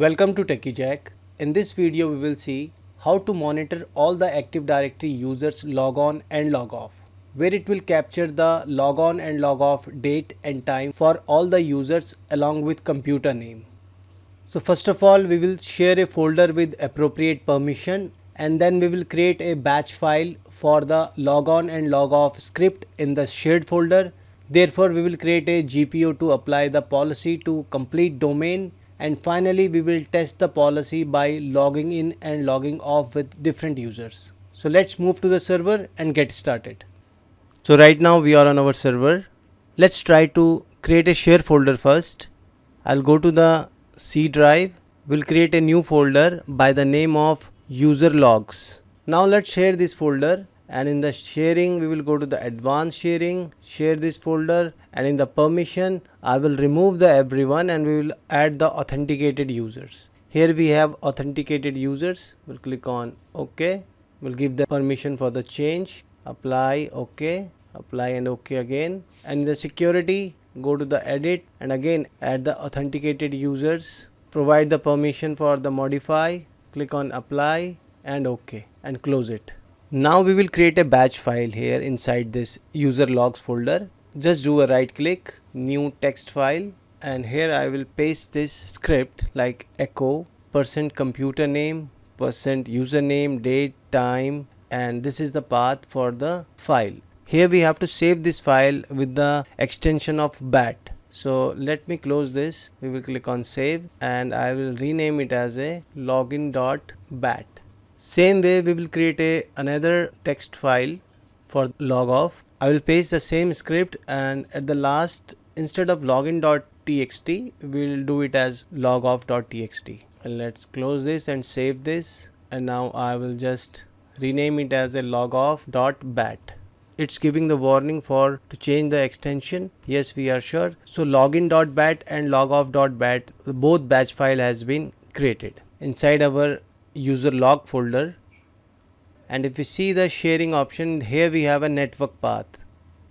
Welcome to Techi. In this video we will see how to monitor all the Active Directory users log on and log off, where it will capture the log on and log off date and time for all the users along with computer name. So first of all we will share a folder with appropriate permission, and then we will create a batch file for the log on and log off script in the shared folder. Therefore we will create a GPO to apply the policy to complete domain, and finally we will test the policy by logging in and logging off with different users. So let's move to the server and get started. So right now we are on our server. Let's try to create a share folder first. I'll go to the C drive. We'll create a new folder by the name of user logs. Now let's share this folder, and in the sharing we will go to the advanced sharing, share this folder, and in the permission I will remove the everyone and we will add the authenticated users. Here we have authenticated users. We'll click on OK. We'll give the permission for the change, apply, OK, apply and OK again. And in the security, go to the edit and again add the authenticated users, provide the permission for the modify, click on apply and OK and close it. Now we will create a batch file here inside this user logs folder. Just do a right click, new text file, and here I will paste this script like echo %computer name, %username, date, time, and this is the path for the file. Here we have to save this file with the extension of bat. So let me close this. We will click on save and I will rename it as a login.bat. Same way we will create another text file for log off. I will paste the same script, and at the last, instead of login.txt we will do it as logoff.txt. And let's close this and save this, and now I will just rename it as a logoff.bat. It's giving the warning for to change the extension. Yes, we are sure. So login.bat and logoff.bat, both batch file has been created inside our user log folder. And if we see the sharing option, here we have a network path.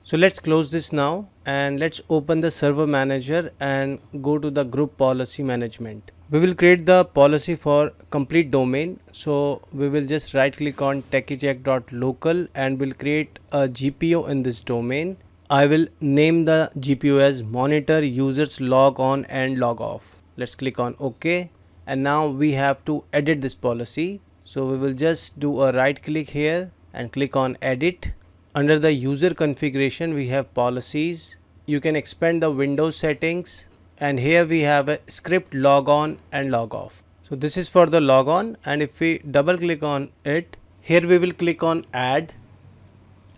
So let's close this now and let's open the server manager and go to the group policy management. We will create the policy for complete domain. So we will just right click on techicheck.local and we'll create a GPO in this domain. I will name the GPO as monitor users log on and log off. Let's click on OK. And now we have to edit this policy. So we will just do a right click here and click on edit. Under the user configuration we have policies. You can expand the Windows settings, and here we have a script log on and log off. So this is for the log on, and if we double click on it, here we will click on add,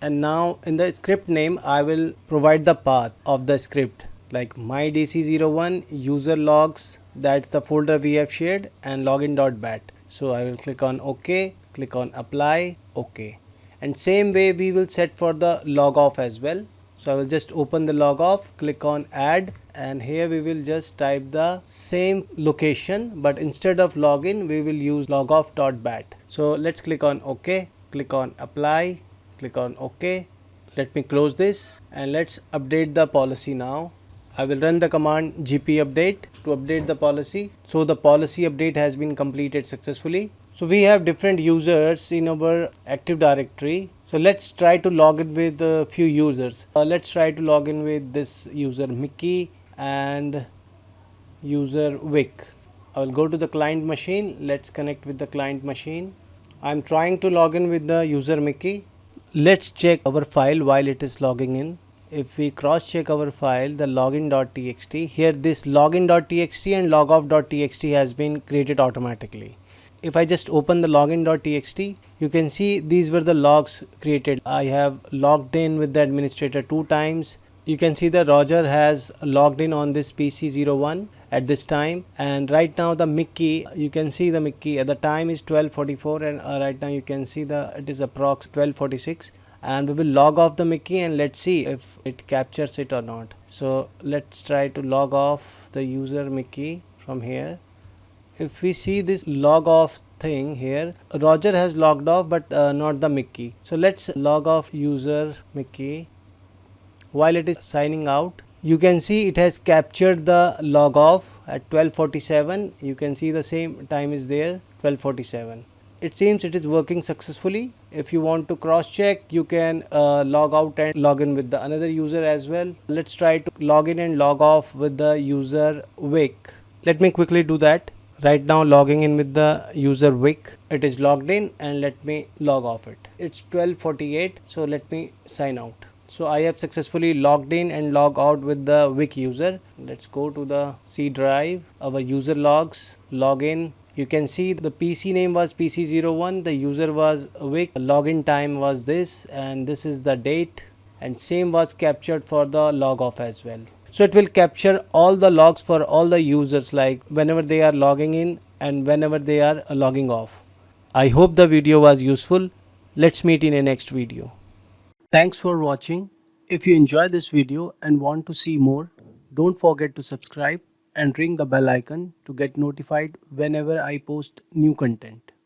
and now in the script name I will provide the path of the script like mydc01 user logs, that's the folder we have shared, and login.bat. So I will click on OK, click on apply, OK. And same way we will set for the log off as well. So I will just open the log off, click on add, and here we will just type the same location, but instead of login we will use logoff.bat. So let's click on OK, click on apply, click on OK. Let me close this and let's update the policy now. I will run the command gp update to update the policy. So the policy update has been completed successfully. So we have different users in our Active Directory. So let's try to log in with a few users. Let's try to log in with this user Mickey and user Vic. I will go to the client machine. Let's connect with the client machine. I'm trying to log in with the user Mickey. Let's check our file while it is logging in. If we cross check our file, the login.txt, here this login.txt and logoff.txt has been created automatically. If I just open the login.txt, you can see these were the logs created. I have logged in with the administrator 2 times. You can see that Roger has logged in on this PC01 at this time, and right now the Mickey, you can see the Mickey at the time is 12:44, and right now you can see it is approx 12:46. And we will log off the Mickey and let's see if it captures it or not. So let's try to log off the user Mickey from here. If we see this log off thing here, Roger has logged off but not the Mickey. So let's log off user Mickey. While it is signing out, You can see it has captured the log off at 12:47. You can see the same time is there, 12:47. It seems it is working successfully. If you want to cross check, you can log out and log in with the another user as well. Let's try to log in and log off with the user Wick. Let me quickly do that. Right now logging in with the user Wick. It is logged in, and let me log off it. It's 12:48, so let me sign out. So I have successfully logged in and log out with the Wick user. Let's go to the C drive, our user logs, login. You can see the PC name was PC01, the user was Wick, login time was this, and this is the date, and same was captured for the log off as well. So it will capture all the logs for all the users, like whenever they are logging in and whenever they are logging off. I hope the video was useful. Let's meet in a next video. Thanks for watching. If you enjoyed this video and want to see more, don't forget to subscribe and ring the bell icon to get notified whenever I post new content.